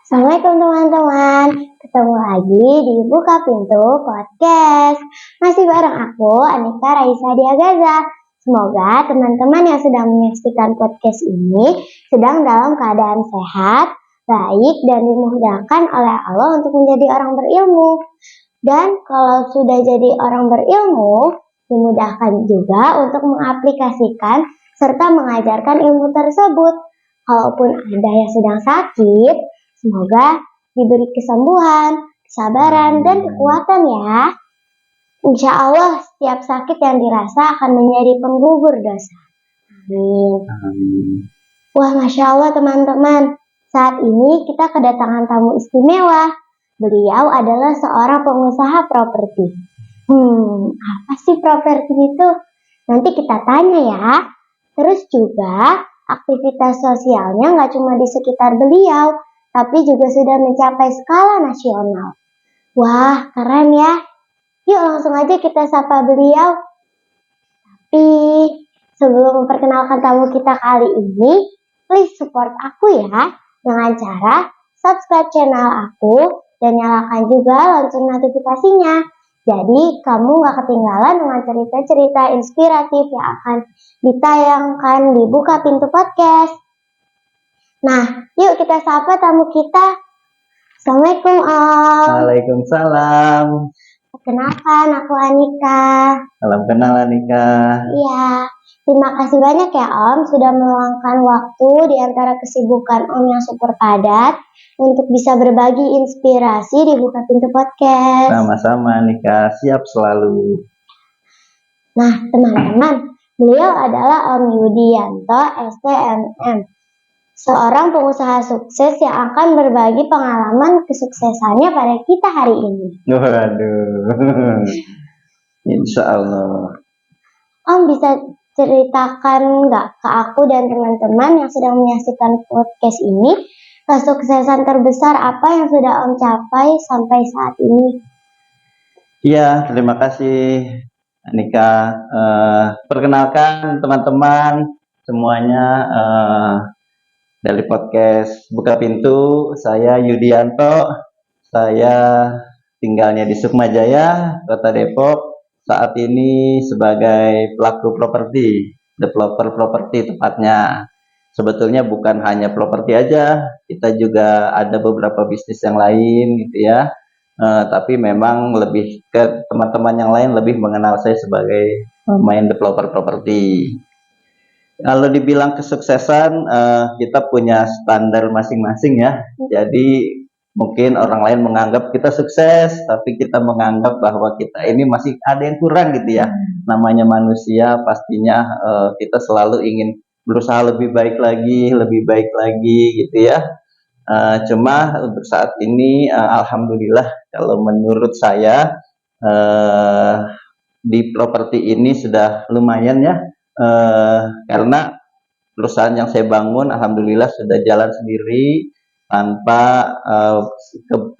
Assalamualaikum teman-teman, ketemu lagi di Buka Pintu Podcast. Masih bareng aku, Anika Raisa Diagaza. Semoga teman-teman yang sedang menyaksikan podcast ini sedang dalam keadaan sehat, baik, dan dimudahkan oleh Allah untuk menjadi orang berilmu. Dan kalau sudah jadi orang berilmu, dimudahkan juga untuk mengaplikasikan serta mengajarkan ilmu tersebut. Kalaupun ada yang sedang sakit, semoga diberi kesembuhan, kesabaran, dan kekuatan ya. Insya Allah setiap sakit yang dirasa akan menjadi penggugur dosa. Amin. Wah, Masya Allah teman-teman. Saat ini kita kedatangan tamu istimewa. Beliau adalah seorang pengusaha properti. Apa sih properti itu? Nanti kita tanya ya. Terus juga aktivitas sosialnya nggak cuma di sekitar beliau, tapi juga sudah mencapai skala nasional. Wah, keren ya. Yuk langsung aja kita sapa beliau. Tapi sebelum memperkenalkan tamu kita kali ini, please support aku ya dengan cara subscribe channel aku dan nyalakan juga lonceng notifikasinya. Jadi kamu gak ketinggalan dengan cerita-cerita inspiratif yang akan ditayangkan di Buka Pintu Podcast. Nah, yuk kita sapa tamu kita. Assalamualaikum Om. Waalaikumsalam. Perkenalkan, aku Anika. Salam kenal Anika. Iya, terima kasih banyak ya Om sudah meluangkan waktu di antara kesibukan Om yang super padat untuk bisa berbagi inspirasi di Buka Pintu Podcast. Sama-sama Anika, siap selalu. Nah teman-teman, beliau adalah Om Yudianto STMM, seorang pengusaha sukses yang akan berbagi pengalaman kesuksesannya pada kita hari ini. Waduh, insya Allah. Om bisa ceritakan nggak ke aku dan teman-teman yang sedang menyaksikan podcast ini, kesuksesan terbesar apa yang sudah Om capai sampai saat ini? Iya, terima kasih Anika. Perkenalkan teman-teman semuanya dari podcast Buka Pintu, saya Yudianto. Saya tinggalnya di Sukmajaya, Kota Depok. Saat ini sebagai pelaku properti, developer properti tepatnya. Sebetulnya bukan hanya properti aja, kita juga ada beberapa bisnis yang lain gitu ya. Tapi memang lebih ke teman-teman yang lain lebih mengenal saya sebagai main developer properti. Kalau dibilang kesuksesan, kita punya standar masing-masing ya. Jadi mungkin orang lain menganggap kita sukses, tapi kita menganggap bahwa kita ini masih ada yang kurang gitu ya. Namanya manusia, pastinya kita selalu ingin berusaha lebih baik lagi gitu ya. Cuma untuk saat ini, alhamdulillah kalau menurut saya di properti ini sudah lumayan ya, karena perusahaan yang saya bangun alhamdulillah sudah jalan sendiri tanpa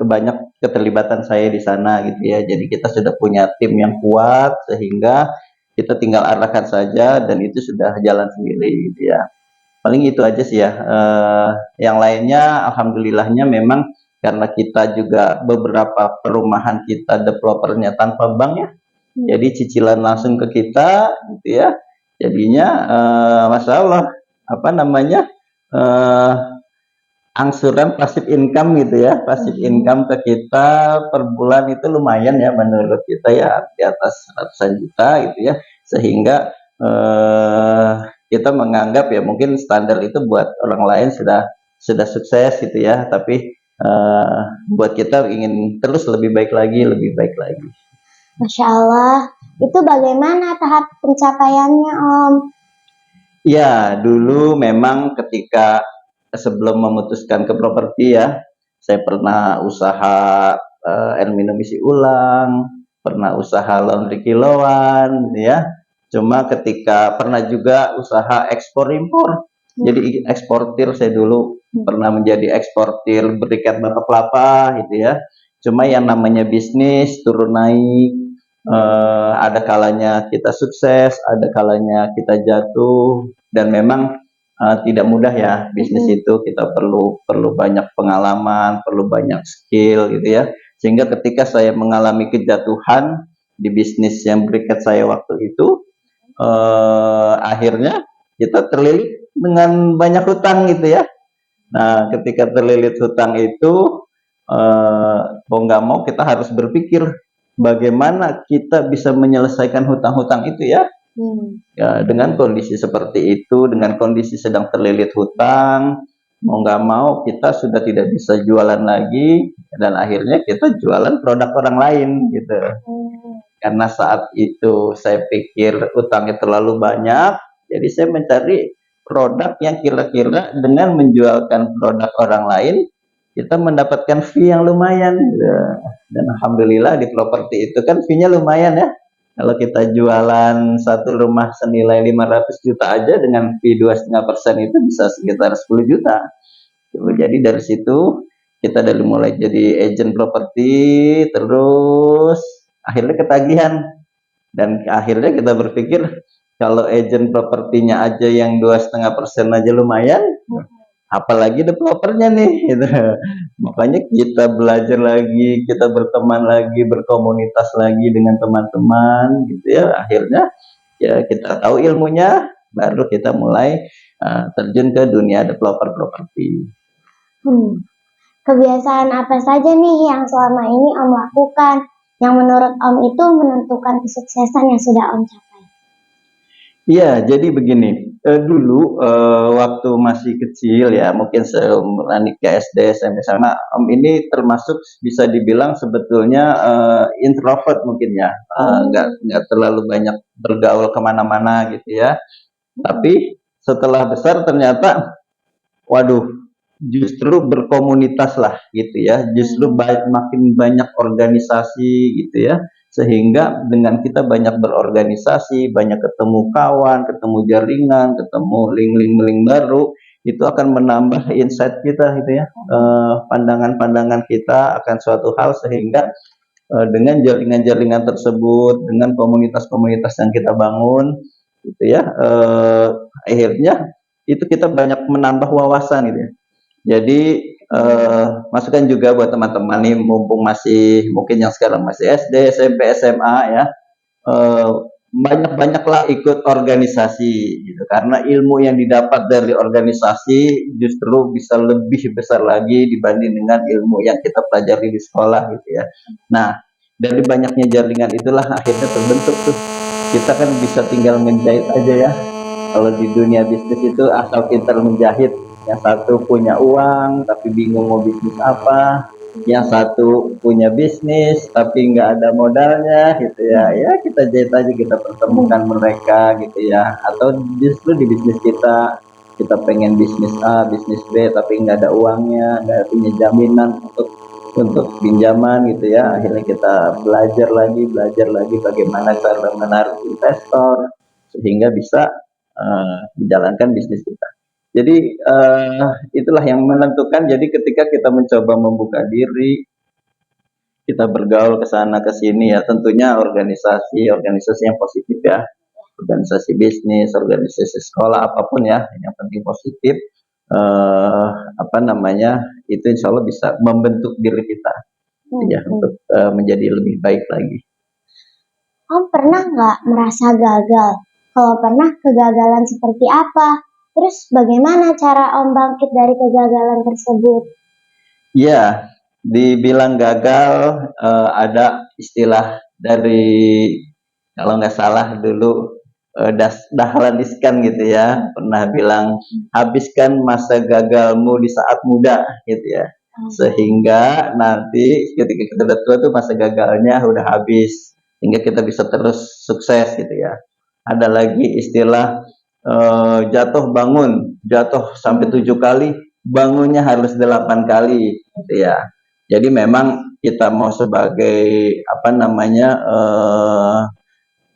banyak keterlibatan saya di sana gitu ya. Jadi kita sudah punya tim yang kuat sehingga kita tinggal arahkan saja dan itu sudah jalan sendiri gitu ya. Paling itu aja sih ya. Yang lainnya alhamdulillahnya memang karena kita juga beberapa perumahan kita developernya tanpa bank ya. Jadi cicilan langsung ke kita gitu ya. Jadinya Masya Allah apa namanya angsuran pasif income gitu ya, pasif income ke kita per bulan itu lumayan ya menurut kita ya, di atas ratusan juta gitu ya, sehingga kita menganggap ya mungkin standar itu buat orang lain sudah sukses gitu ya, tapi buat kita ingin terus lebih baik lagi. Masya Allah, itu bagaimana tahap pencapaiannya Om? Ya, dulu memang ketika sebelum memutuskan ke properti ya, saya pernah usaha air minum isi ulang, pernah usaha laundry kiloan ya. Cuma ketika pernah juga usaha ekspor impor. Jadi eksportir saya dulu pernah menjadi eksportir berikat batok kelapa gitu ya. Cuma yang namanya bisnis turun naik, ada kalanya kita sukses, ada kalanya kita jatuh, dan memang tidak mudah ya bisnis itu. Kita perlu banyak pengalaman, perlu banyak skill gitu ya. Sehingga ketika saya mengalami kejatuhan di bisnis yang berikat saya waktu itu, akhirnya kita terlilit dengan banyak hutang gitu ya. Nah, ketika terlilit hutang itu, mau nggak mau kita harus berpikir bagaimana kita bisa menyelesaikan hutang-hutang itu ya. Ya, dengan kondisi seperti itu, dengan kondisi sedang terlilit hutang, mau nggak mau kita sudah tidak bisa jualan lagi, dan akhirnya kita jualan produk orang lain gitu. Karena saat itu saya pikir utangnya terlalu banyak, jadi saya mencari produk yang kira-kira dengan menjualkan produk orang lain, kita mendapatkan fee yang lumayan. Dan alhamdulillah di properti itu kan fee-nya lumayan ya. Kalau kita jualan satu rumah senilai 500 juta aja dengan fee 2,5% itu bisa sekitar 10 juta. Jadi dari situ kita dari mulai jadi agent properti, terus akhirnya ketagihan, dan akhirnya kita berpikir kalau agent propertinya aja yang 2,5% aja lumayan, apalagi developernya nih gitu. Makanya kita belajar lagi, kita berteman lagi, berkomunitas lagi dengan teman-teman gitu ya. Akhirnya ya kita tahu ilmunya, baru kita mulai terjun ke dunia developer properti. Kebiasaan apa saja nih yang selama ini Om lakukan, yang menurut Om itu menentukan kesuksesan yang sudah Om capai? Iya, jadi begini, dulu waktu masih kecil ya, mungkin seumuran Nika SD, SMP, sama Om ini termasuk bisa dibilang sebetulnya introvert mungkin ya, nggak terlalu banyak bergaul kemana-mana gitu ya. Tapi setelah besar ternyata, waduh, justru berkomunitas lah gitu ya, justru makin banyak organisasi gitu ya, sehingga dengan kita banyak berorganisasi, banyak ketemu kawan, ketemu jaringan, ketemu link-link baru, itu akan menambah insight kita gitu ya, pandangan-pandangan kita akan suatu hal, sehingga dengan jaringan-jaringan tersebut, dengan komunitas-komunitas yang kita bangun gitu ya, akhirnya itu kita banyak menambah wawasan gitu ya. Jadi masukan juga buat teman-teman nih, mumpung masih mungkin yang sekarang masih SD, SMP, SMA ya, banyak-banyaklah ikut organisasi gitu, karena ilmu yang didapat dari organisasi justru bisa lebih besar lagi dibanding dengan ilmu yang kita pelajari di sekolah gitu ya. Nah, dari banyaknya jaringan itulah akhirnya terbentuk tuh, kita kan bisa tinggal menjahit aja ya. Kalau di dunia bisnis itu asal pintar menjahit, yang satu punya uang tapi bingung mau bisnis apa, yang satu punya bisnis tapi nggak ada modalnya gitu ya, ya kita jahit aja, kita pertemukan mereka gitu ya. Atau justru di bisnis kita pengen bisnis A, bisnis B tapi nggak ada uangnya, nggak punya jaminan untuk pinjaman gitu ya, akhirnya kita belajar lagi bagaimana cara menarik investor sehingga bisa dijalankan bisnis kita. Jadi itulah yang menentukan. Jadi ketika kita mencoba membuka diri, kita bergaul ke sana ke sini ya, tentunya organisasi yang positif ya, organisasi bisnis, organisasi sekolah, apapun ya, yang penting positif. Itu insya Allah bisa membentuk diri kita ya, untuk menjadi lebih baik lagi. Om pernah nggak merasa gagal? Kalau pernah, kegagalan seperti apa? Terus bagaimana cara Om bangkit dari kegagalan tersebut? Ya, dibilang gagal, ada istilah dari, kalau nggak salah dulu, Dahlan Iskan gitu ya, pernah bilang, habiskan masa gagalmu di saat muda gitu ya, sehingga nanti ketika kita udah tua tuh masa gagalnya udah habis, sehingga kita bisa terus sukses gitu ya. Ada lagi istilah jatuh bangun, jatuh sampai 7 kali, bangunnya harus 8 kali gitu ya. Jadi memang kita mau sebagai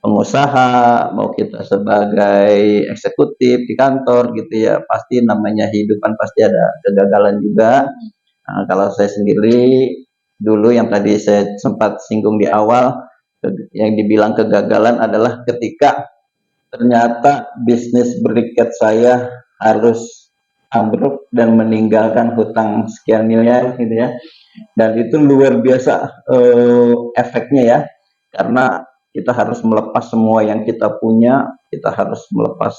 pengusaha, mau kita sebagai eksekutif di kantor gitu ya, pasti namanya hidupan pasti ada kegagalan juga. Nah, kalau saya sendiri dulu yang tadi saya sempat singgung di awal, yang dibilang kegagalan adalah ketika ternyata bisnis berikat saya harus ambruk dan meninggalkan hutang sekian miliar gitu ya. Dan itu luar biasa efeknya ya, karena kita harus melepas semua yang kita punya, kita harus melepas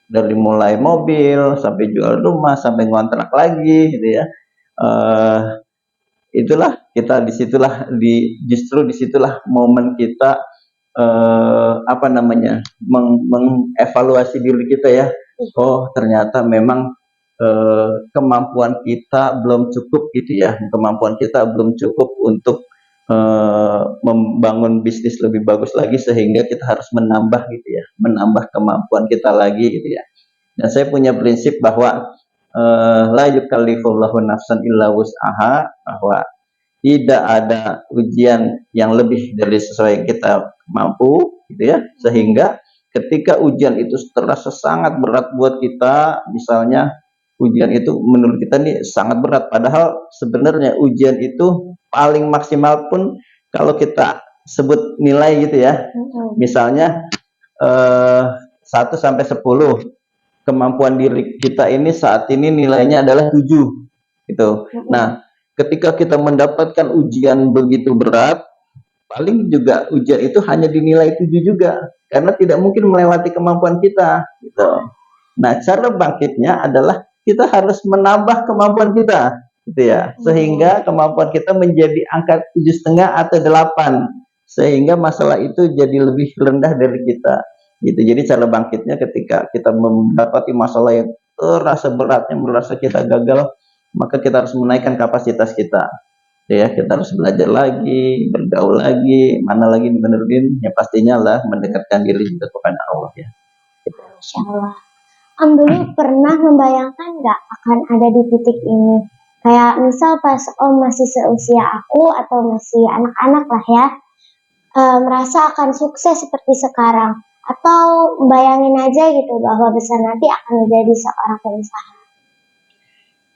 dari mulai mobil sampai jual rumah sampai ngontrak lagi gitu ya. Eh, Itulah kita disitulah justru disitulah momen kita apa namanya mengevaluasi diri kita ya. Oh ternyata memang kemampuan kita belum cukup gitu ya, kemampuan kita belum cukup untuk membangun bisnis lebih bagus lagi, sehingga kita harus menambah gitu ya, menambah kemampuan kita lagi gitu ya. Dan saya punya prinsip bahwa la yukallifullahu nafsan illa wus'aha, bahwa tidak ada ujian yang lebih dari sesuai yang kita mampu gitu ya, sehingga ketika ujian itu terasa sangat berat buat kita, misalnya ujian itu menurut kita nih sangat berat, padahal sebenarnya ujian itu paling maksimal pun kalau kita sebut nilai gitu ya, misalnya 1 sampai 10, kemampuan diri kita ini saat ini nilainya adalah 7 gitu. Nah, ketika kita mendapatkan ujian begitu berat, paling juga ujian itu hanya dinilai 7 juga, karena tidak mungkin melewati kemampuan kita gitu. Nah, cara bangkitnya adalah kita harus menambah kemampuan kita gitu ya, sehingga kemampuan kita menjadi angka 7,5 atau 8, sehingga masalah itu jadi lebih rendah dari kita gitu. Jadi cara bangkitnya ketika kita mendapati masalah yang terasa beratnya, merasa kita gagal, maka kita harus menaikkan kapasitas kita ya. Kita harus belajar lagi, bergaul lagi, mana lagi dibenerin, ya pastinya lah mendekatkan diri juga kepada Allah ya. Insya Allah. Om dulu pernah membayangkan nggak akan ada di titik ini? Kayak misal pas Om masih seusia aku atau masih anak-anak lah ya, merasa akan sukses seperti sekarang. Atau bayangin aja gitu bahwa besar nanti akan menjadi seorang pengusaha.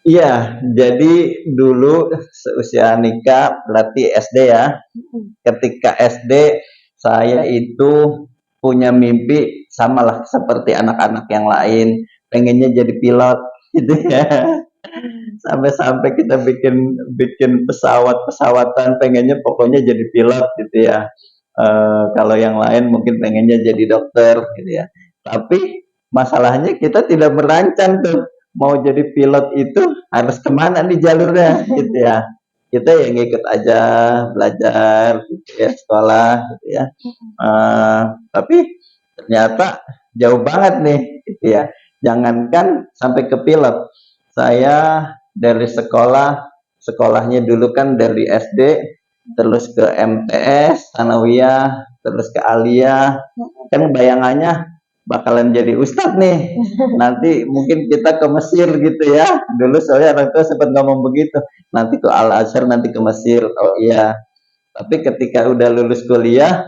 Iya, jadi dulu seusia nikah berarti SD ya. Ketika SD saya itu punya mimpi samalah seperti anak-anak yang lain, pengennya jadi pilot gitu ya. Sampai-sampai kita bikin bikin pesawat-pesawatan, pengennya pokoknya jadi pilot gitu ya. Kalau yang lain mungkin pengennya jadi dokter gitu ya. Tapi masalahnya kita tidak merancang tuh mau jadi pilot itu harus kemana nih jalurnya gitu ya. Kita yang ikut aja belajar gitu ya, sekolah gitu ya. Tapi ternyata jauh banget nih gitu ya. Jangankan sampai ke pilot, saya dari sekolahnya dulu kan dari SD terus ke MTS, Sanawiyah, terus ke Aliyah, kan bayangannya bakalan jadi ustadz nih. Nanti mungkin kita ke Mesir gitu ya. Dulu soalnya orang tua sempat ngomong begitu. Nanti ke Al Azhar, nanti ke Mesir. Oh iya. Tapi ketika udah lulus kuliah,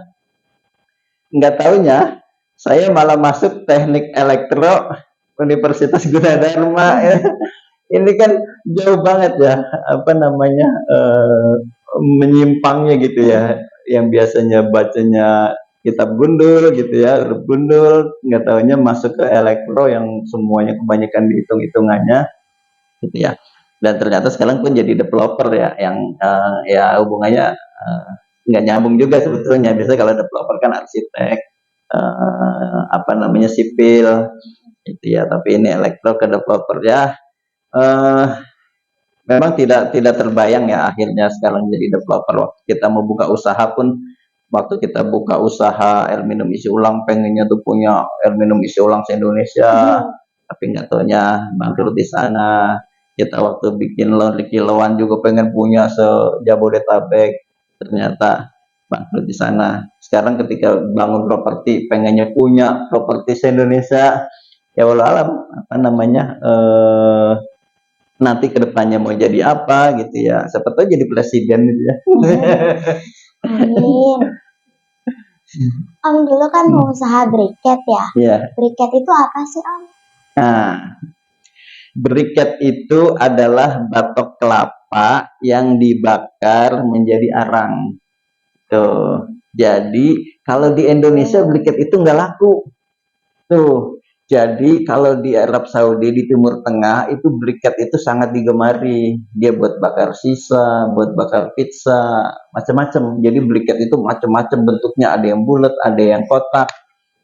nggak taunya saya malah masuk teknik elektro Universitas Gunadarma ya. Ini kan jauh banget ya, apa namanya, menyimpangnya gitu ya, yang biasanya bacanya kitab gundul gitu ya, huruf gundul, nggak taunya masuk ke elektro yang semuanya kebanyakan dihitung-hitungannya gitu ya. Dan ternyata sekarang pun jadi developer ya, yang ya hubungannya nggak nyambung juga sebetulnya. Biasanya kalau developer kan arsitek, apa namanya, sipil gitu ya, tapi ini elektro ke developer ya. eh, Memang tidak terbayang ya akhirnya sekarang jadi developer. Waktu kita mau buka usaha pun, waktu kita buka usaha air minum isi ulang, pengennya tuh punya air minum isi ulang se-Indonesia, tapi nggak taunya bangkrut di sana. Kita waktu bikin laundry kilauan juga pengen punya se-Jabodetabek, ternyata bangkrut di sana. Sekarang ketika bangun properti, pengennya punya properti se-Indonesia, ya walau alam apa namanya, nanti kedepannya mau jadi apa gitu ya, siapa tahu jadi presiden gitu ya. Amin. Om dulu kan pengusaha briket ya. Iya. Briket itu apa sih Om? Nah, briket itu adalah batok kelapa yang dibakar menjadi arang. Tuh. Jadi kalau di Indonesia briket itu nggak laku. Tuh. Jadi kalau di Arab Saudi di Timur Tengah itu briket itu sangat digemari. Dia buat bakar sisa, buat bakar pizza, macam-macam. Jadi briket itu macam-macam bentuknya, ada yang bulat, ada yang kotak,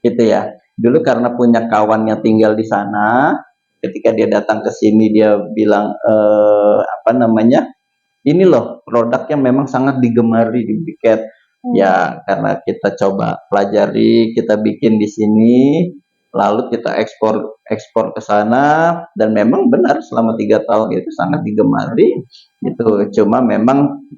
gitu ya. Dulu karena punya kawan yang tinggal di sana, ketika dia datang ke sini dia bilang apa namanya? Ini loh produknya memang sangat digemari di briket. Ya, karena kita coba pelajari, kita bikin di sini, lalu kita ekspor ekspor ke sana, dan memang benar selama 3 tahun itu sangat digemari. Itu cuma memang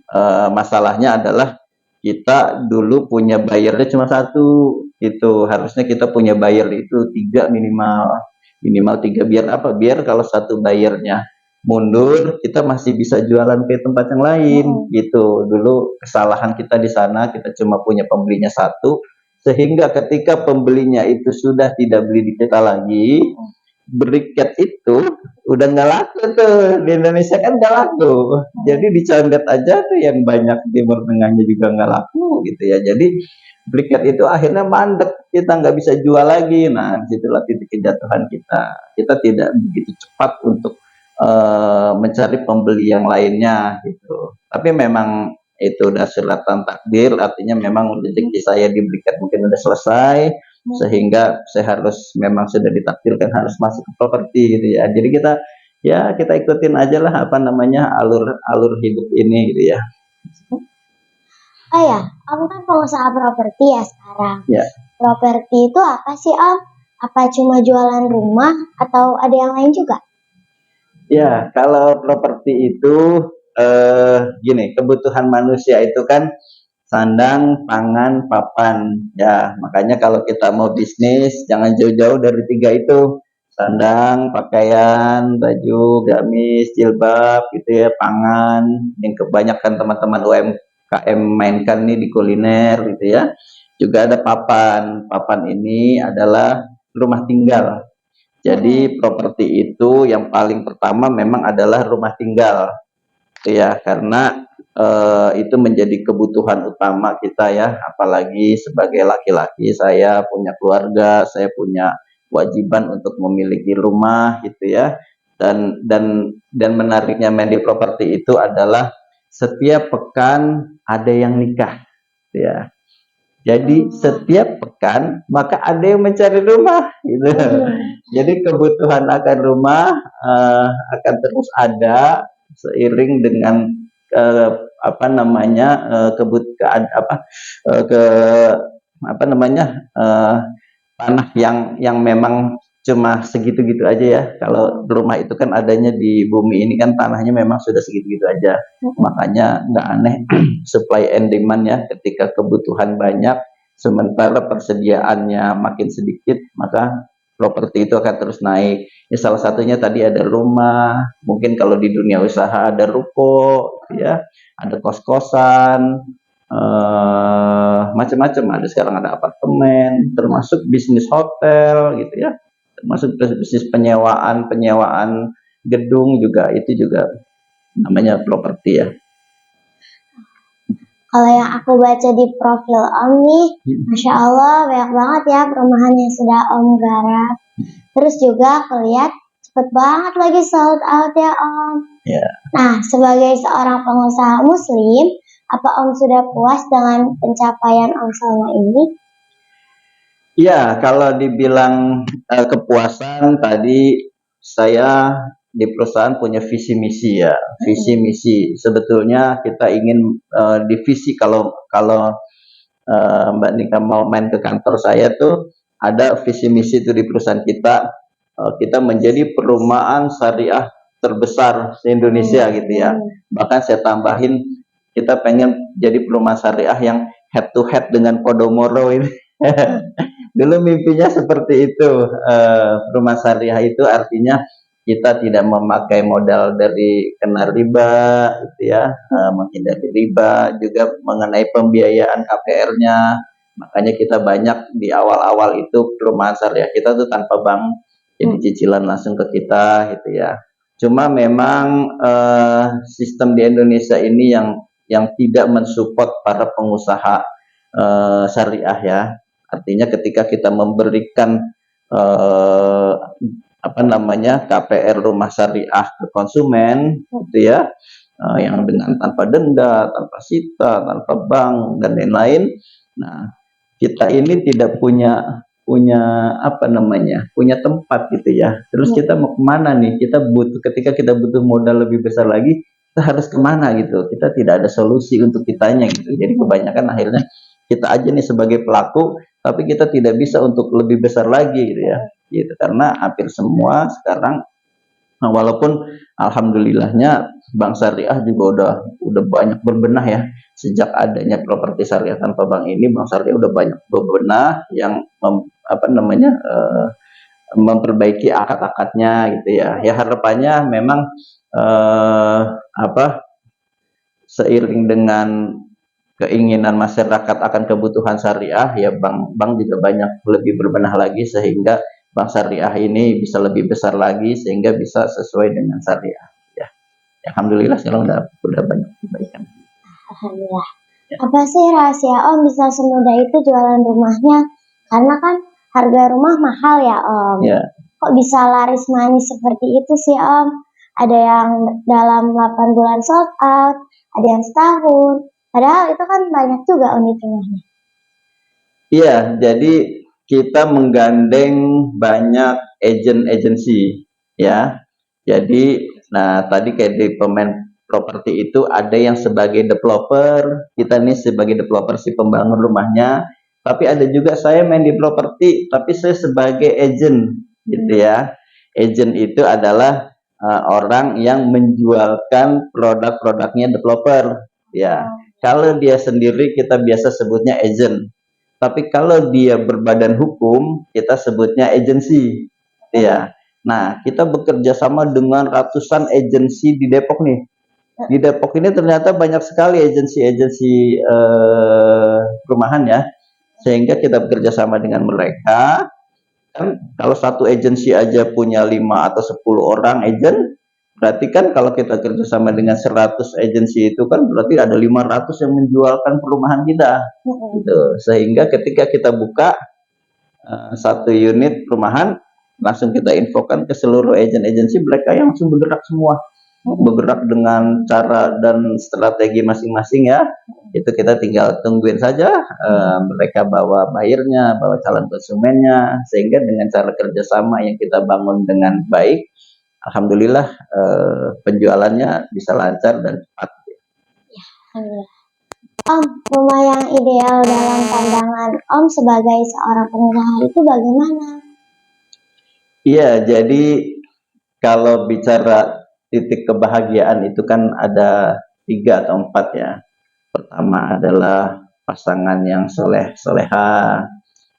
masalahnya adalah kita dulu punya bayarnya cuma satu. Itu harusnya kita punya bayar itu tiga minimal, minimal tiga, biar apa? Biar kalau satu bayarnya mundur kita masih bisa jualan ke tempat yang lain. Gitu dulu kesalahan kita di sana, kita cuma punya pembelinya satu, sehingga ketika pembelinya itu sudah tidak beli di kita lagi, briket itu udah nggak laku tuh di Indonesia, kan nggak laku. Jadi dicondet aja tuh yang banyak, Timur Tengahnya juga nggak laku gitu ya. Jadi briket itu akhirnya mandek, kita nggak bisa jual lagi. Nah, disitulah titik kejatuhan kita. Kita tidak begitu cepat untuk mencari pembeli yang lainnya gitu. Tapi memang itu udah suratan takdir, artinya memang rezeki saya di briket mungkin udah selesai, sehingga saya harus, memang sudah ditakdirkan harus masuk ke properti gitu ya. Jadi kita, ya kita ikutin aja lah apa namanya alur alur hidup ini gitu ya. Oh ya, Om kan pengusaha properti ya sekarang. Ya. Properti itu apa sih Om? Apa cuma jualan rumah atau ada yang lain juga? Ya, kalau properti itu gini, kebutuhan manusia itu kan sandang, pangan, papan. Ya, makanya kalau kita mau bisnis jangan jauh-jauh dari tiga itu. Sandang, pakaian, baju, gamis, jilbab gitu ya, pangan. Yang kebanyakan teman-teman UMKM mainkan nih di kuliner gitu ya. Juga ada papan. Papan ini adalah rumah tinggal. Jadi properti itu yang paling pertama memang adalah rumah tinggal, ya, karena itu menjadi kebutuhan utama kita ya, apalagi sebagai laki-laki, saya punya keluarga, saya punya kewajiban untuk memiliki rumah gitu ya. Dan menariknya main di properti itu adalah setiap pekan ada yang nikah, ya. Jadi setiap pekan maka ada yang mencari rumah gitu. Jadi kebutuhan akan rumah akan terus ada seiring dengan eh, apa namanya kebutuhan apa ke apa namanya tanah yang memang cuma segitu-gitu aja ya. Kalau rumah itu kan adanya di bumi ini kan, tanahnya memang sudah segitu-gitu aja. Makanya nggak aneh supply and demand ya, ketika kebutuhan banyak sementara persediaannya makin sedikit, maka properti itu akan terus naik. Ya, salah satunya tadi ada rumah, mungkin kalau di dunia usaha ada ruko, ya, ada kos-kosan, macam-macam. Ada sekarang, ada apartemen, termasuk bisnis hotel gitu ya, termasuk bisnis penyewaan gedung juga, itu juga namanya properti ya. Kalau yang aku baca di profil Om nih, Masya Allah banyak banget ya perumahan yang sudah Om garap. Terus juga aku lihat cepet banget lagi sold out ya Om. Ya. Nah, sebagai seorang pengusaha muslim, apa Om sudah puas dengan pencapaian Om selama ini? Ya, kalau dibilang kepuasan, tadi saya di perusahaan punya visi misi ya, visi misi. Sebetulnya kita ingin divisi, kalau kalau Mbak Nika mau main ke kantor saya tuh ada visi misi itu di perusahaan kita. Kita menjadi perumahan syariah terbesar di Indonesia gitu ya. Bahkan saya tambahin, kita pengen jadi perumahan syariah yang head to head dengan Podomoro ini. Dulu mimpinya seperti itu. Rumah syariah itu artinya kita tidak memakai modal dari kena riba, gitu ya, menghindari riba, juga mengenai pembiayaan KPR-nya. Makanya kita banyak di awal-awal itu perumahan syariah kita tuh tanpa bank, jadi cicilan langsung ke kita, gitu ya. Cuma memang sistem di Indonesia ini yang tidak mensupport para pengusaha syariah ya. Artinya ketika kita memberikan eh, KPR rumah syariah ke konsumen, gitu ya, yang dengan tanpa denda, tanpa sita, tanpa bank dan lain-lain. Nah, kita ini tidak punya punya punya tempat gitu ya. Terus kita mau kemana nih? Ketika kita butuh modal lebih besar lagi, kita harus kemana gitu? Kita tidak ada solusi untuk kitanya gitu. Jadi kebanyakan akhirnya kita aja nih sebagai pelaku, tapi kita tidak bisa untuk lebih besar lagi gitu ya. Gitu karena hampir semua sekarang, nah, walaupun alhamdulillahnya Bank Syariah juga udah banyak berbenah ya. Sejak adanya properti syariah tanpa bank ini, Bank Syariah udah banyak berbenah yang memperbaiki akad-akadnya gitu ya. Ya harapannya memang eh, apa seiring dengan keinginan masyarakat akan kebutuhan syariah, ya bank juga banyak lebih berbenah lagi sehingga bank syariah ini bisa lebih besar lagi sehingga bisa sesuai dengan syariah ya. Alhamdulillah sekarang udah banyak perbaikan. Alhamdulillah. Apa sih rahasia Om bisa semudah itu jualan rumahnya? Karena kan harga rumah mahal ya Om. Ya. Kok bisa laris manis seperti itu sih Om? Ada yang dalam 8 bulan sold out, ada yang setahun. Padahal itu kan banyak juga unit rumahnya. Iya, jadi kita menggandeng banyak agensi ya. Jadi, nah tadi kayak di pemain properti itu ada yang sebagai developer, kita nih sebagai developer si pembangun rumahnya, tapi ada juga saya main di properti, tapi saya sebagai agent gitu ya. Agent itu adalah orang yang menjualkan produk-produknya developer ya. Kalau dia sendiri kita biasa sebutnya agent. Tapi kalau dia berbadan hukum, kita sebutnya agensi. Ya. Nah, kita bekerja sama dengan ratusan agensi di Depok nih. Di Depok ini ternyata banyak sekali agensi-agensi perumahan ya. Sehingga kita bekerja sama dengan mereka. Kan kalau satu agensi aja punya 5 atau 10 orang agent, berarti kan kalau kita kerjasama dengan 100 agensi itu kan berarti ada 500 yang menjualkan perumahan kita gitu. Sehingga ketika kita buka satu unit perumahan, langsung kita infokan ke seluruh agensi, mereka yang langsung bergerak semua, bergerak dengan cara dan strategi masing-masing ya. Itu kita tinggal tungguin saja mereka bawa buyernya, bawa calon konsumennya, sehingga dengan cara kerjasama yang kita bangun dengan baik, alhamdulillah penjualannya bisa lancar dan cepat. Om, rumah yang ideal dalam pandangan Om sebagai seorang pengusaha itu bagaimana? Iya, jadi kalau bicara titik kebahagiaan itu kan ada 3 atau 4 ya. Pertama adalah pasangan yang soleha,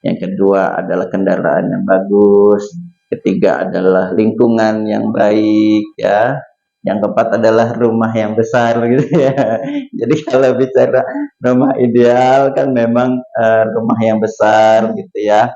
yang kedua adalah kendaraan yang bagus, ketiga adalah lingkungan yang baik ya, yang keempat adalah rumah yang besar gitu ya. Jadi kalau bicara rumah ideal kan memang rumah yang besar gitu ya,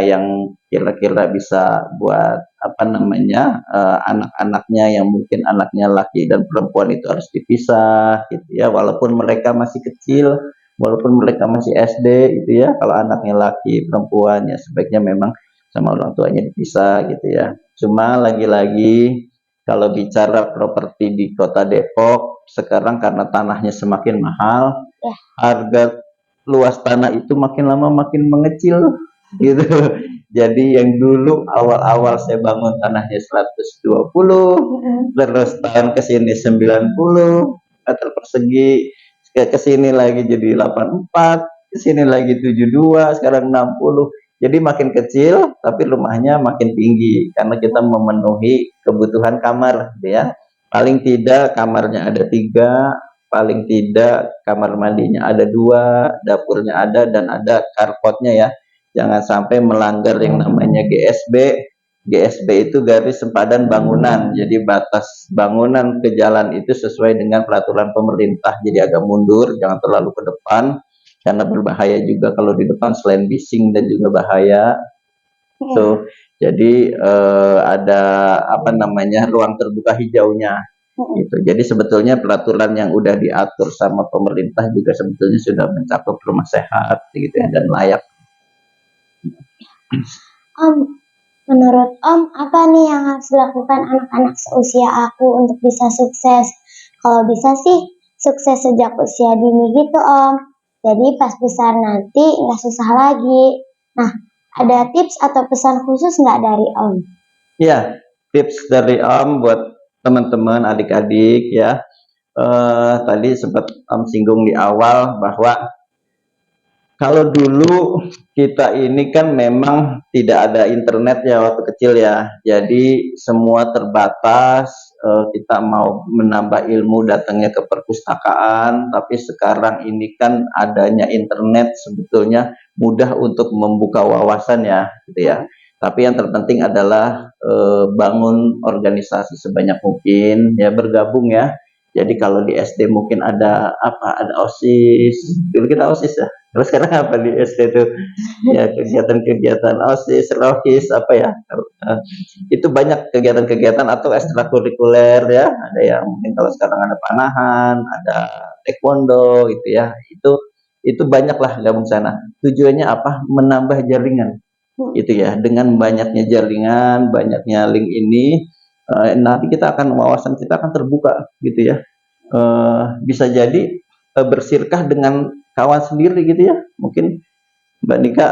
yang kira-kira bisa buat anak-anaknya yang mungkin anaknya laki dan perempuan itu harus dipisah gitu ya, walaupun mereka masih kecil, walaupun mereka masih SD gitu ya. Kalau anaknya laki perempuan ya sebaiknya memang sama orang tuanya dipisah gitu ya. Cuma lagi-lagi kalau bicara properti di kota Depok sekarang karena tanahnya semakin mahal, harga luas tanah itu makin lama makin mengecil gitu. Jadi yang dulu awal-awal saya bangun tanahnya 120, terus tahun kesini 90 meter persegi, kesini lagi jadi 84, kesini lagi 72, sekarang 60. Jadi makin kecil tapi rumahnya makin tinggi karena kita memenuhi kebutuhan kamar ya. Paling tidak kamarnya ada 3, paling tidak kamar mandinya ada 2, dapurnya ada, dan ada carportnya ya. Jangan sampai melanggar yang namanya GSB. GSB itu garis sempadan bangunan. Jadi batas bangunan ke jalan itu sesuai dengan peraturan pemerintah. Jadi agak mundur, jangan terlalu ke depan karena berbahaya juga kalau di depan selain bising dan juga bahaya. So, jadi ada ruang terbuka hijaunya gitu. Jadi sebetulnya peraturan yang udah diatur sama pemerintah juga sebetulnya sudah mencakup rumah sehat gitu ya, dan layak. Om, menurut Om, apa nih yang harus dilakukan anak-anak seusia aku untuk bisa sukses? Kalau bisa sih, sukses sejak usia dini gitu Om. Jadi pas besar nanti nggak susah lagi. Nah, ada tips atau pesan khusus nggak dari Om? Ya, tips dari Om buat teman-teman adik-adik ya. Tadi sempat Om singgung di awal bahwa kalau dulu kita ini kan memang tidak ada internet ya waktu kecil ya, jadi semua terbatas. Kita mau menambah ilmu datangnya ke perpustakaan, tapi sekarang ini kan adanya internet sebetulnya mudah untuk membuka wawasan ya, gitu ya. Tapi yang terpenting adalah bangun organisasi sebanyak mungkin, ya bergabung ya. Jadi kalau di SD mungkin ada apa? Ada OSIS, dulu kita OSIS ya. Terus sekarang apa di SD itu? Ya kegiatan-kegiatan OSIS, ROHIS, apa ya? Itu banyak kegiatan-kegiatan atau ekstrakurikuler ya. Ada yang mungkin kalau sekarang ada panahan, ada taekwondo gitu ya. Itu banyak lah gabung sana. Tujuannya apa? Menambah jaringan gitu ya. Dengan banyaknya jaringan, banyaknya link ini, nanti kita akan wawasan kita akan terbuka gitu ya. Bisa jadi bersirkah dengan kawan sendiri gitu ya. Mungkin Mbak Nika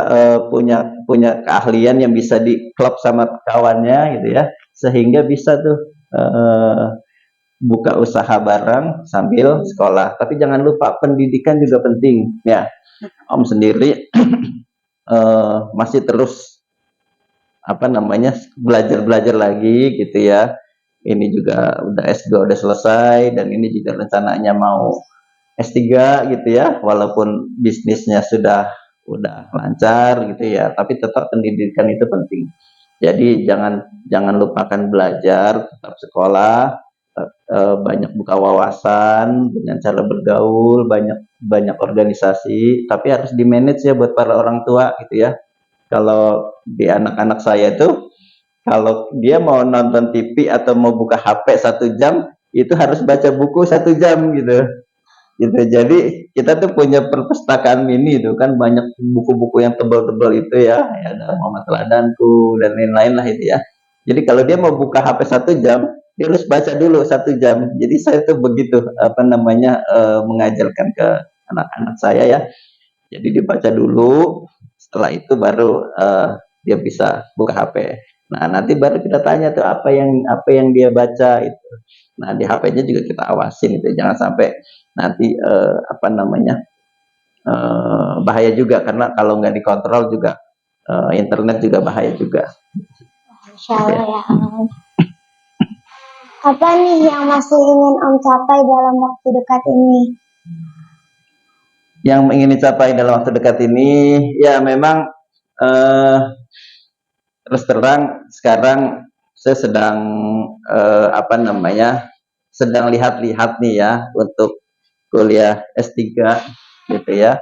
punya punya keahlian yang bisa di klub sama kawannya gitu ya, sehingga bisa tuh buka usaha bareng sambil sekolah. Tapi jangan lupa pendidikan juga penting ya. Om sendiri masih terus apa namanya belajar lagi gitu ya. Ini juga udah S2 udah selesai dan ini juga rencananya mau S3 gitu ya, walaupun bisnisnya udah lancar gitu ya, tapi tetap pendidikan itu penting. Jadi jangan jangan lupakan belajar, tetap sekolah, banyak buka wawasan dengan cara bergaul, banyak banyak organisasi, tapi harus di manage ya buat para orang tua gitu ya. Kalau di anak-anak saya itu, kalau dia mau nonton TV atau mau buka HP 1 jam, itu harus baca buku 1 jam gitu gitu. Jadi kita tuh punya perpustakaan mini itu kan banyak buku-buku yang tebal-tebal itu ya, ya ada Muhammad Teladanku dan lain-lain lah itu ya. Jadi kalau dia mau buka HP 1 jam, dia harus baca dulu 1 jam. Jadi saya tuh begitu apa namanya mengajarkan ke anak-anak saya ya. Jadi dibaca dulu, setelah itu baru dia bisa buka HP. Nah nanti baru kita tanya tuh apa yang dia baca itu. Nah di HP-nya juga kita awasin itu, jangan sampai nanti apa namanya bahaya juga karena kalau nggak dikontrol juga internet juga bahaya juga. Insya Allah ya Om. Apa nih yang masih ingin Om capai dalam waktu dekat ini? Yang ingin dicapai dalam waktu dekat ini ya memang eh, terus terang sekarang saya sedang apa namanya sedang lihat-lihat nih ya untuk kuliah S3 gitu ya,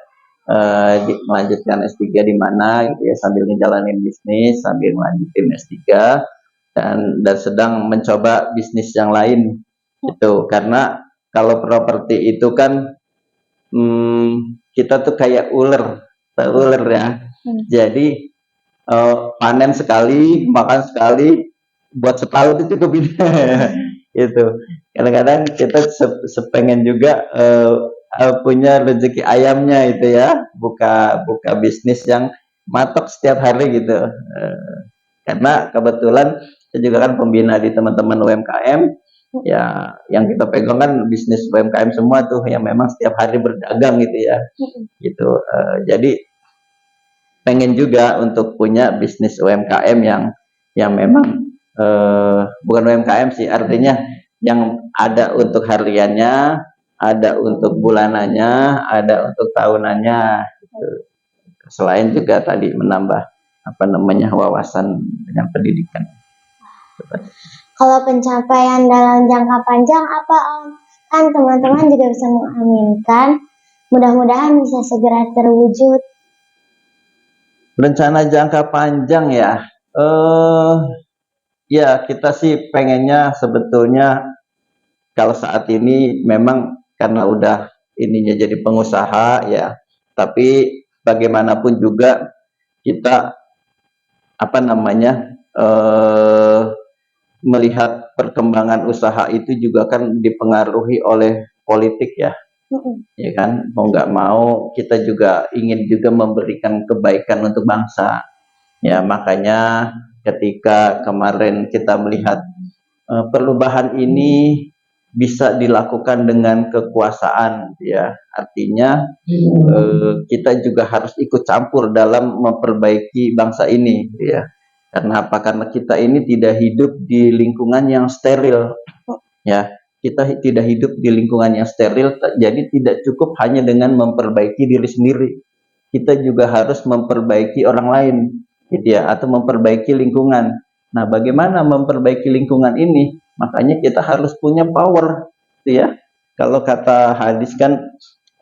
melanjutkan S3 di mana gitu ya sambil ngejalanin bisnis sambil melanjutin S3 dan sedang mencoba bisnis yang lain gitu. Karena kalau properti itu kan kita tuh kayak ular, ular ya. Jadi panen sekali, makan sekali, buat setahun itu cukup ini. Itu kadang-kadang kita sepengen juga punya rezeki ayamnya itu ya, buka buka bisnis yang matok setiap hari gitu. Karena kebetulan saya juga kan pembina di teman-teman UMKM ya, yang kita pegang kan bisnis UMKM semua tuh yang memang setiap hari berdagang gitu ya, gitu. Jadi pengen juga untuk punya bisnis UMKM yang memang bukan UMKM sih, artinya yang ada untuk hariannya, ada untuk bulanannya, ada untuk tahunannya gitu. Selain juga tadi menambah apa namanya wawasan dengan pendidikan. Kalau pencapaian dalam jangka panjang apa Om? Kan teman-teman juga bisa mengaminkan. Mudah-mudahan bisa segera terwujud. Rencana jangka panjang ya, ya kita sih pengennya sebetulnya kalau saat ini memang karena udah ininya jadi pengusaha ya, tapi bagaimanapun juga kita apa namanya eh, melihat perkembangan usaha itu juga kan dipengaruhi oleh politik ya. Ya kan, mau nggak mau kita juga ingin juga memberikan kebaikan untuk bangsa. Ya, makanya ketika kemarin kita melihat perubahan ini bisa dilakukan dengan kekuasaan, ya artinya kita juga harus ikut campur dalam memperbaiki bangsa ini, ya. Karena apa? Karena kita ini tidak hidup di lingkungan yang steril, ya. Kita tidak hidup di lingkungan yang steril, jadi tidak cukup hanya dengan memperbaiki diri sendiri. Kita juga harus memperbaiki orang lain, gitu ya, atau memperbaiki lingkungan. Nah, bagaimana memperbaiki lingkungan ini? Makanya kita harus punya power, gitu ya. Kalau kata hadis kan,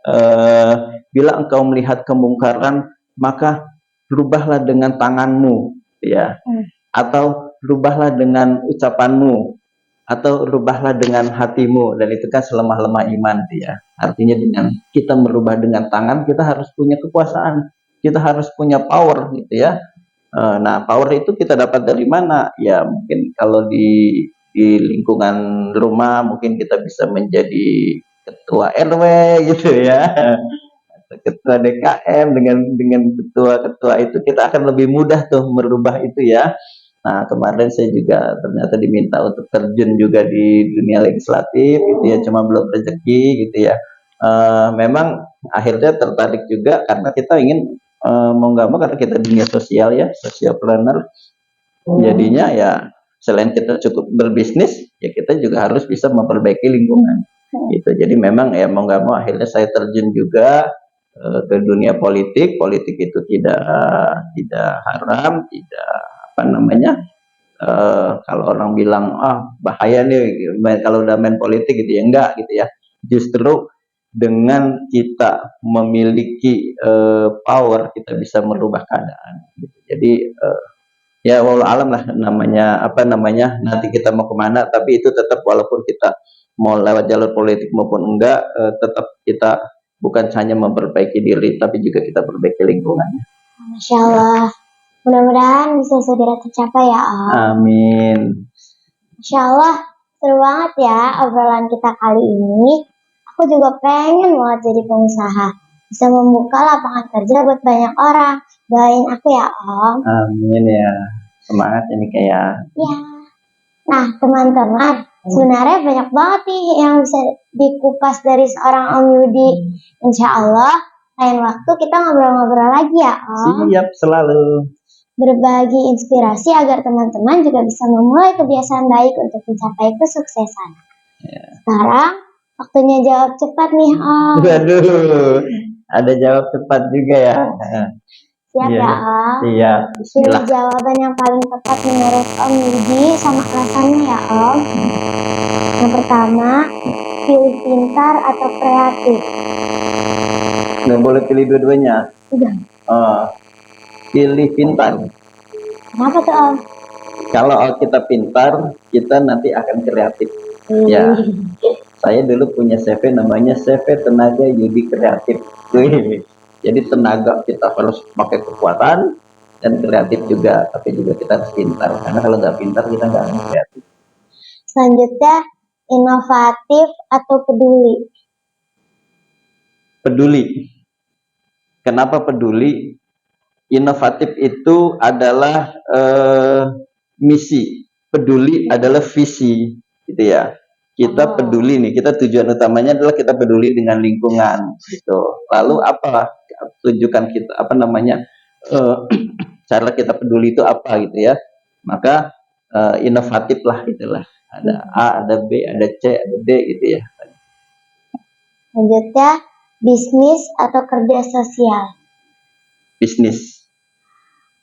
eh, bila engkau melihat kemungkaran, maka rubahlah dengan tanganmu, gitu ya, atau rubahlah dengan ucapanmu, atau rubahlah dengan hatimu, dan itu kan selemah-lemah iman ya. Artinya dengan kita merubah dengan tangan, kita harus punya kekuasaan, kita harus punya power gitu ya. Nah, power itu kita dapat dari mana? Ya mungkin kalau di lingkungan rumah mungkin kita bisa menjadi ketua RW gitu ya, ketua DKM. Dengan ketua-ketua itu kita akan lebih mudah tuh merubah itu ya. Nah, kemarin saya juga ternyata diminta untuk terjun juga di dunia legislatif gitu ya, cuma belum rezeki gitu ya. Memang akhirnya tertarik juga karena kita ingin mau nggak mau karena kita dunia sosial ya, social planner. Jadinya ya selain kita cukup berbisnis, ya kita juga harus bisa memperbaiki lingkungan gitu. Jadi memang ya mau nggak mau akhirnya saya terjun juga ke dunia politik. Politik itu tidak haram, tidak apa namanya, kalau orang bilang bahaya nih kalau udah main politik gitu ya, enggak gitu ya. Justru dengan kita memiliki power, kita bisa merubah keadaan gitu. Jadi ya walau alam lah namanya, apa namanya, nanti kita mau kemana, tapi itu tetap walaupun kita mau lewat jalur politik maupun enggak, tetap kita bukan hanya memperbaiki diri tapi juga kita perbaiki lingkungannya. Masya Allah. Mudah-mudahan bisa segera tercapai ya Om. Amin. Masya Allah, seru banget ya obrolan kita kali ini. Aku juga pengen banget jadi pengusaha. Bisa membuka lapangan kerja buat banyak orang. Doain aku ya Om. Amin ya. Semangat ini kayak. Ya. Nah teman-teman, sebenarnya banyak banget nih yang bisa dikupas dari seorang Om Yudi. Insya Allah, lain waktu kita ngobrol-ngobrol lagi ya Om. Siap selalu. Berbagi inspirasi agar teman-teman juga bisa memulai kebiasaan baik untuk mencapai kesuksesan. Sekarang waktunya jawab cepat nih Om. Waduh, ada jawab cepat juga ya. Siap ya Om. Siap. Pilih jawaban yang paling tepat menurut Om Yudi sama alasannya ya Om. Yang pertama, pilih pintar atau kreatif. Nggak boleh pilih dua-duanya. Udah. Pilih pintar. Kenapa tuh Om? Kalau kita pintar, kita nanti akan kreatif. Ya, saya dulu punya CV namanya CV Tenaga Yudi Kreatif. Jadi tenaga kita harus pakai kekuatan dan kreatif juga, tapi juga kita harus pintar. Karena kalau nggak pintar kita nggak akan kreatif. Selanjutnya, inovatif atau peduli? Peduli. Kenapa peduli? Inovatif itu adalah misi, peduli adalah visi, gitu ya. Kita peduli nih, kita tujuan utamanya adalah kita peduli dengan lingkungan, gitu. Lalu apa tujuan kita, apa namanya, cara kita peduli itu apa, gitu ya. Maka inovatif lah, itulah. Ada A, ada B, ada C, ada D, gitu ya. Selanjutnya, bisnis atau kerja sosial? Bisnis.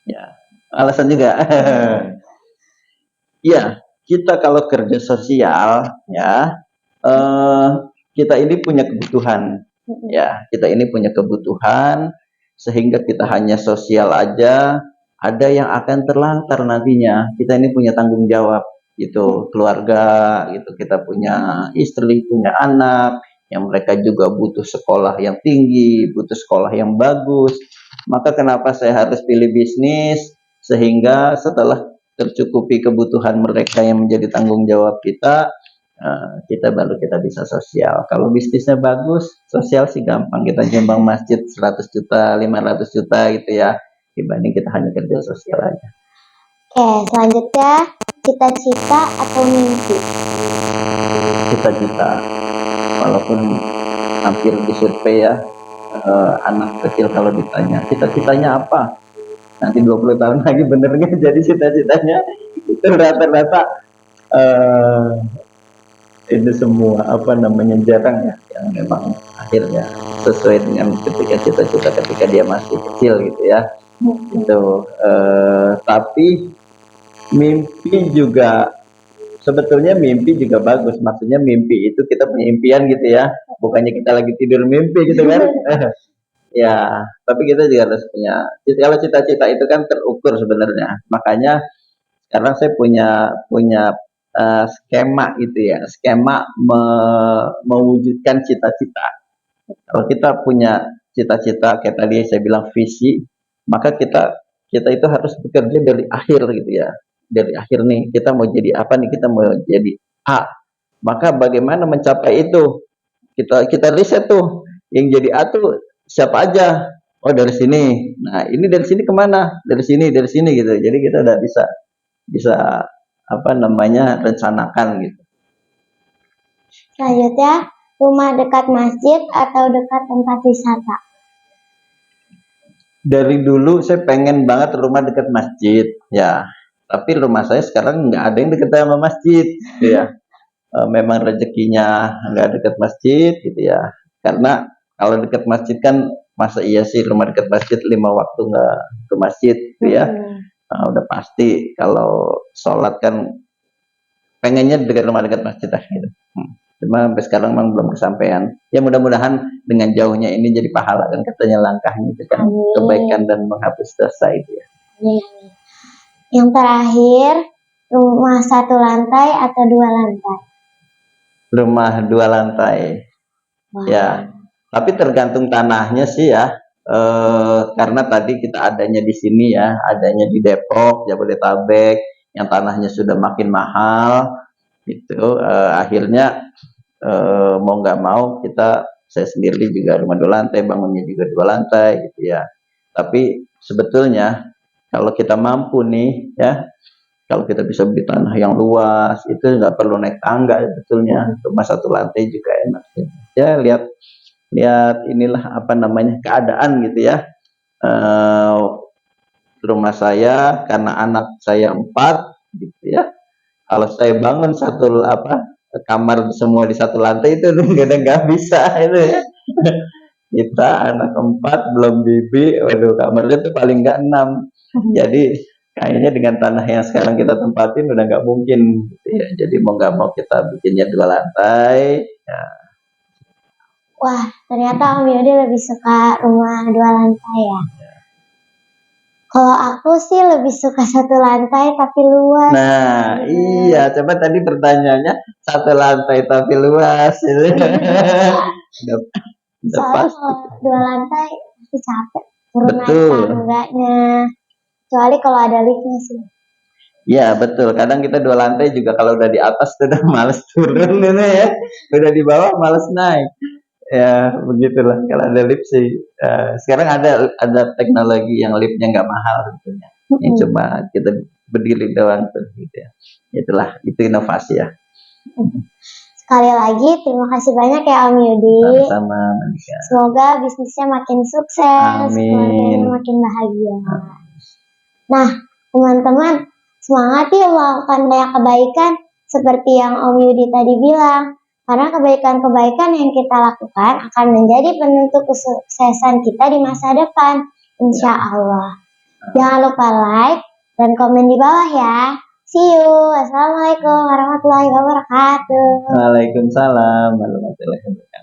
Ya, alasan juga. Ya, kita kalau kerja sosial ya, kita ini punya kebutuhan. Ya, kita ini punya kebutuhan sehingga kita hanya sosial aja, ada yang akan terlantar nantinya. Kita ini punya tanggung jawab gitu, keluarga gitu. Kita punya istri, punya anak yang mereka juga butuh sekolah yang tinggi, butuh sekolah yang bagus. Maka kenapa saya harus pilih bisnis? sehingga setelah tercukupi kebutuhan mereka yang menjadi tanggung jawab kita, kita baru kita bisa sosial. Kalau bisnisnya bagus, sosial sih gampang, kita nyumbang masjid 100 juta, 500 juta gitu ya, dibanding kita hanya kerja sosial aja. Oke, selanjutnya cita-cita atau mimpi? Cita-cita, walaupun hampir disurvei ya, anak kecil kalau ditanya cita-citanya apa, nanti 20 tahun lagi bener nggak jadi cita-citanya, itu rata-rata itu semua apa namanya jarang ya yang memang akhirnya sesuai dengan ketika cita-cita ketika dia masih kecil gitu ya. Itu tapi mimpi juga, sebetulnya mimpi juga bagus, maksudnya mimpi itu kita punya impian gitu ya, bukannya kita lagi tidur mimpi gitu kan. Ya, tapi kita juga harus punya, kalau cita-cita itu kan terukur sebenarnya. Makanya sekarang saya punya punya skema gitu ya, skema mewujudkan cita-cita. Kalau kita punya cita-cita kayak tadi saya bilang visi, maka kita kita itu harus bekerja dari akhir gitu ya. Dari akhir nih, kita mau jadi apa nih? Kita mau jadi A. Maka bagaimana mencapai itu? Kita riset tuh, yang jadi A tuh siapa aja? Oh dari sini. Nah ini dari sini kemana? Dari sini gitu. Jadi kita udah bisa bisa apa namanya rencanakan gitu. Selanjutnya, rumah dekat masjid atau dekat tempat wisata? Dari dulu saya pengen banget rumah dekat masjid ya, tapi rumah saya sekarang nggak ada yang dekat sama masjid gitu ya. Memang rezekinya nggak dekat masjid gitu ya, karena kalau dekat masjid kan masa iya sih rumah dekat masjid 5 waktu nggak ke masjid gitu ya. Udah pasti kalau sholat kan pengennya dekat rumah dekat masjid lah gitu. Cuma sampai sekarang memang belum kesampaian. Ya mudah-mudahan dengan jauhnya ini jadi pahala kan katanya langkahnya itu kan. Amin. Kebaikan dan menghapus dosa itu ya. Yang terakhir, rumah 1 lantai atau 2 lantai? Rumah 2 lantai. Wah. Ya, tapi tergantung tanahnya sih ya. Karena tadi kita adanya di sini ya, adanya di Depok, Jabodetabek, yang tanahnya sudah makin mahal, itu akhirnya mau nggak mau saya sendiri juga rumah 2 lantai, bangunnya juga 2 lantai gitu ya. Tapi sebetulnya kalau kita mampu nih ya, kalau kita bisa beli tanah yang luas, itu nggak perlu naik tangga sebetulnya. Rumah 1 lantai juga enak ya. Lihat inilah apa namanya keadaan gitu ya. Rumah saya karena anak saya 4 gitu ya. Kalau saya bangun kamar semua di 1 lantai itu nggak bisa itu ya. Kita anak 4 belum bibi, waduh kamarnya tuh paling nggak 6. Jadi kayaknya dengan tanah yang sekarang kita tempatin udah nggak mungkin gitu ya. Jadi mau nggak mau kita bikinnya 2 lantai ya. Wah, ternyata Om Yodi lebih suka rumah 2 lantai ya. Kalau aku sih lebih suka 1 lantai tapi luas. Nah, iya, coba tadi pertanyaannya 1 lantai tapi luas. Udah Soalnya pasti. kalau 2 lantai pasti capek turun naik Betul. tangganya. Kecuali kalau ada liftnya sih. Ya betul, kadang kita 2 lantai juga kalau udah di atas tuh udah males turun gitu ya, udah di bawah males naik. Ya begitulah kalau ada lift sih. Sekarang ada teknologi yang liftnya nggak mahal sebetulnya, yang cuma kita berdiri doang tuh gitu ya. Itulah, itu inovasi ya. Sekali lagi terima kasih banyak ya Om Yudi. Sama-sama Monica. Semoga bisnisnya makin sukses, keluarganya makin bahagia. Nah teman-teman, semangat yuk melakukan banyak kebaikan seperti yang Om Yudi tadi bilang. Karena kebaikan-kebaikan yang kita lakukan akan menjadi penentu kesuksesan kita di masa depan, insya Allah. Jangan lupa like dan komen di bawah ya. See you. Assalamualaikum warahmatullahi wabarakatuh. Waalaikumsalam warahmatullahi wabarakatuh.